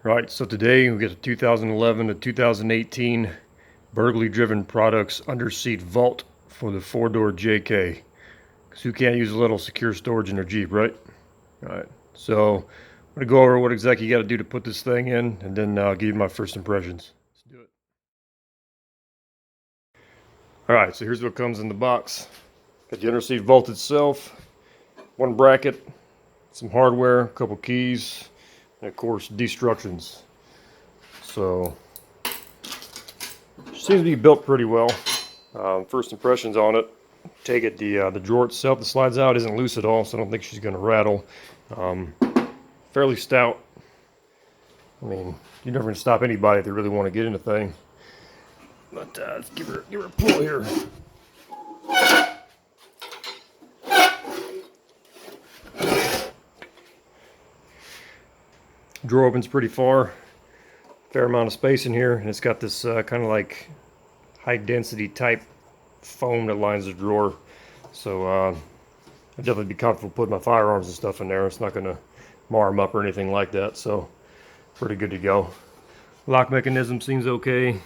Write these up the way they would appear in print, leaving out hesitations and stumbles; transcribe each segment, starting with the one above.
Right, so today we get a 2011 to 2018 vertically driven products underseat vault for the 4-door JK. Because who can't use a little secure storage in their Jeep, right? Alright, so I'm going to go over what exactly you got to do to put this thing in, and then I'll give you my first impressions. Let's do it. Alright, so here's what comes in the box. Got the underseat vault itself, one bracket, some hardware, a couple keys, and of course destructions. So seems to be built pretty well. First impressions on it, take it, the drawer itself that slides out isn't loose at all, so I don't think she's going to rattle. Fairly stout. I mean, you're never going to stop anybody if they really want to get in the thing. But let's give her a pull here. Drawer opens pretty far. Fair amount of space in here, and it's got this kind of like high density type foam that lines the drawer. So I'd definitely be comfortable putting my firearms and stuff in there. It's not going to mar them up or anything like that, so pretty good to go. Lock mechanism seems okay.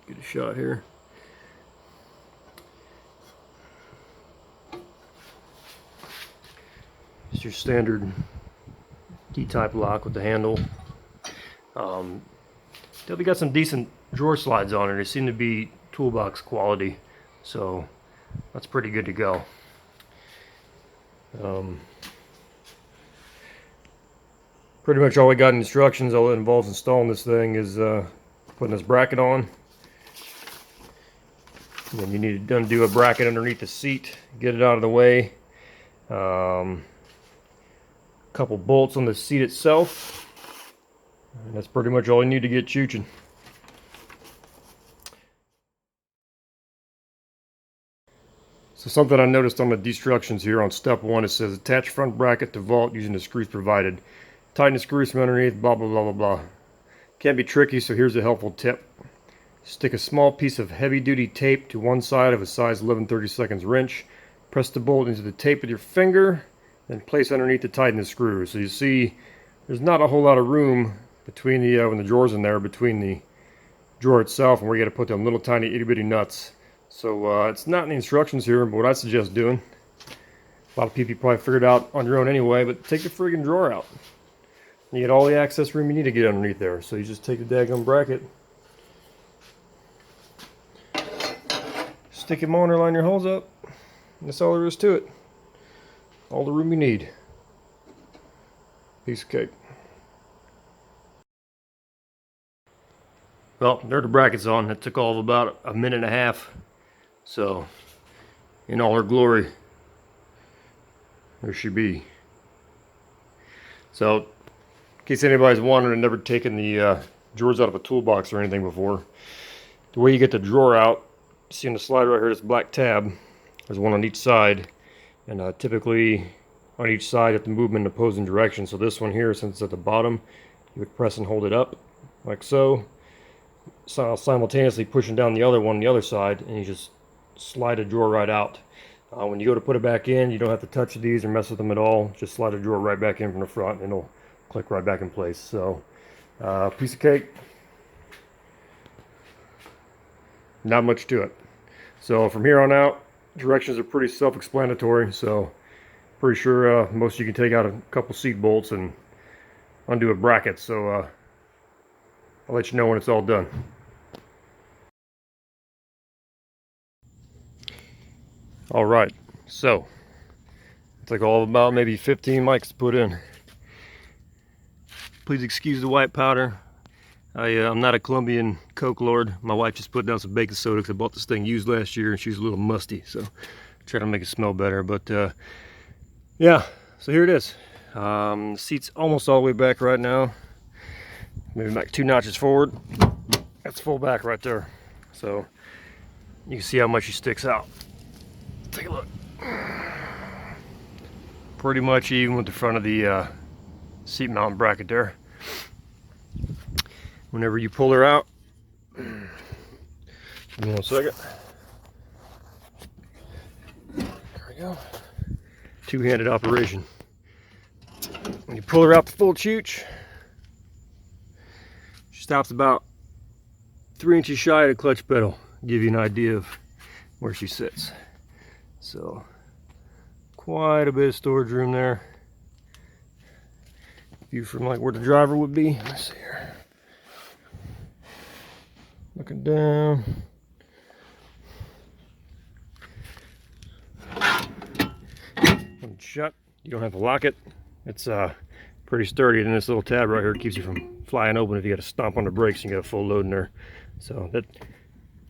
Get a shot here. It's your standard D-type lock with the handle. Definitely got some decent drawer slides on it. They seem to be toolbox quality, so that's pretty good to go. Pretty much all we got in instructions, all that involves installing this thing is putting this bracket on. And then you need to undo a bracket underneath the seat, get it out of the way. Couple bolts on the seat itself. And that's pretty much all you need to get chooching. So something I noticed on the instructions here on step 1, it says attach front bracket to vault using the screws provided. Tighten the screws from underneath, blah blah blah blah blah. Can be tricky, so here's a helpful tip. Stick a small piece of heavy duty tape to one side of a size 11/32 wrench. Press the bolt into the tape with your finger, then place underneath to tighten the screw. So you see there's not a whole lot of room between the when the drawer's in there, between the drawer itself and where you got to put them little tiny itty bitty nuts. So it's not in the instructions here, but what I suggest doing, a lot of people probably figured out on your own anyway, but take the friggin' drawer out. You get all the access room you need to get underneath there. So you just take the daggum bracket, stick them on there, line your holes up, and that's all there is to it. All the room you need. Piece of cake. Well, there are the brackets on. It took all of about a minute and a half. So, in all her glory, there she be. So, in case anybody's wondering and never taken the drawers out of a toolbox or anything before, the way you get the drawer out, you see on the slide right here, this black tab. There's one on each side, and typically on each side you have to move them in opposing directions. So this one here, since it's at the bottom, you would press and hold it up like so, simultaneously pushing down the other one on the other side, and you just slide a drawer right out. When you go to put it back in, you don't have to touch these or mess with them at all. Just slide a drawer right back in from the front and it'll click right back in place. So piece of cake, not much to it. So from here on out, directions are pretty self-explanatory, so pretty sure most of you can take out a couple seat bolts and undo a bracket. So I'll let you know when it's all done. Alright, so it's like all about maybe 15 mics to put in. Please excuse the white powder. I'm not a Colombian Coke lord. My wife just put down some baking soda because I bought this thing used last year and she's a little musty, so try to make it smell better. But yeah, so here it is. The seat's almost all the way back right now. Maybe back 2 notches forward. That's full back right there. So you can see how much she sticks out. Take a look. Pretty much even with the front of the seat mount bracket there. Whenever you pull her out, give me 1 second. There we go. Two-handed operation. When you pull her out the full chooch, Stops about 3 inches shy of the clutch pedal. Give you an idea of where she sits. So quite a bit of storage room there. View from like where the driver would be. Let's see here. Looking down. When it's shut, you don't have to lock it. It's pretty sturdy, and this little tab right here keeps you from flying open if you got to stomp on the brakes and you got a full load in there. So that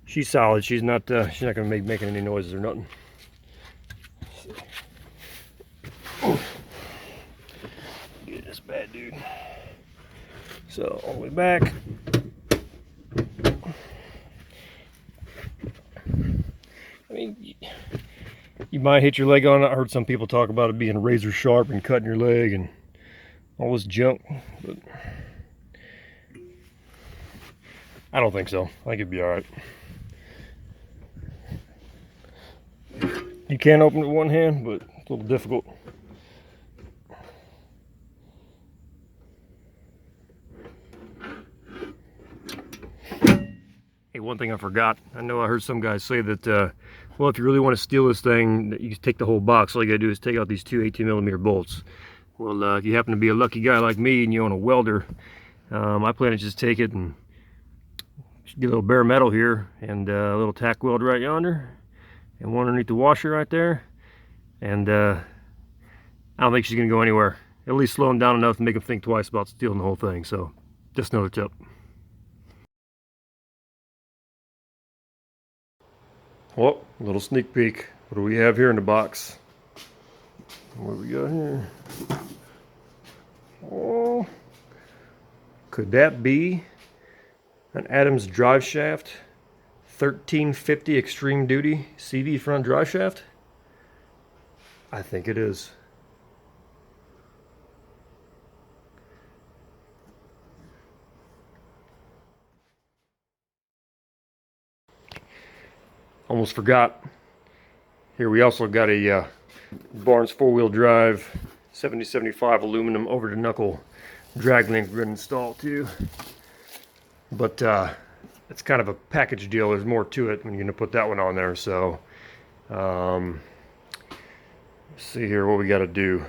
she's solid. She's not going to be making any noises or nothing. Get this bad dude. So all the way back. I mean, you might hit your leg on it. I heard some people talk about it being razor sharp and cutting your leg and all this junk, but I don't think so. I think it'd be all right. You can open it with one hand, but it's a little difficult. Hey, one thing I forgot. I know I heard some guys say that, well, if you really want to steal this thing, you can take the whole box. All you gotta do is take out these two 18mm bolts. Well, if you happen to be a lucky guy like me and you own a welder, I plan to just take it and get a little bare metal here and a little tack weld right yonder and one underneath the washer right there. And I don't think she's gonna go anywhere. At least slow them down enough to make them think twice about stealing the whole thing. So just another tip. Well, a little sneak peek. What do we have here in the box? What do we got here? Oh, could that be an Adams drive shaft 1350 extreme duty CV front drive shaft? I think it is. Almost forgot. Here we also got a Barnes 4-wheel drive 7075 aluminum over the knuckle drag link grid installed too. But it's kind of a package deal. There's more to it when you're gonna put that one on there. So let's see here what we got to do.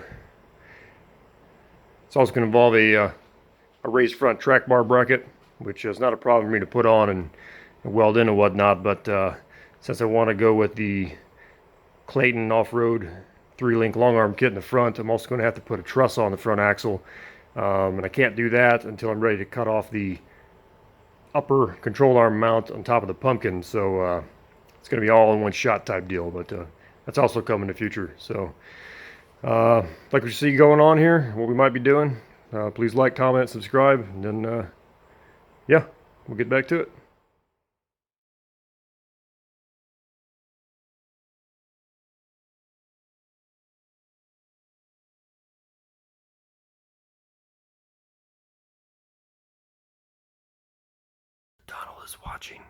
It's also going to involve a raised front track bar bracket, which is not a problem for me to put on and weld in and whatnot. But since I want to go with the Clayton off-road 3-link long arm kit in the front, I'm also going to have to put a truss on the front axle, and I can't do that until I'm ready to cut off the upper control arm mount on top of the pumpkin. So it's going to be all in one shot type deal, but that's also coming in the future. So like what you see going on here, what we might be doing, please like, comment, subscribe, and then yeah, we'll get back to it. Donald is watching.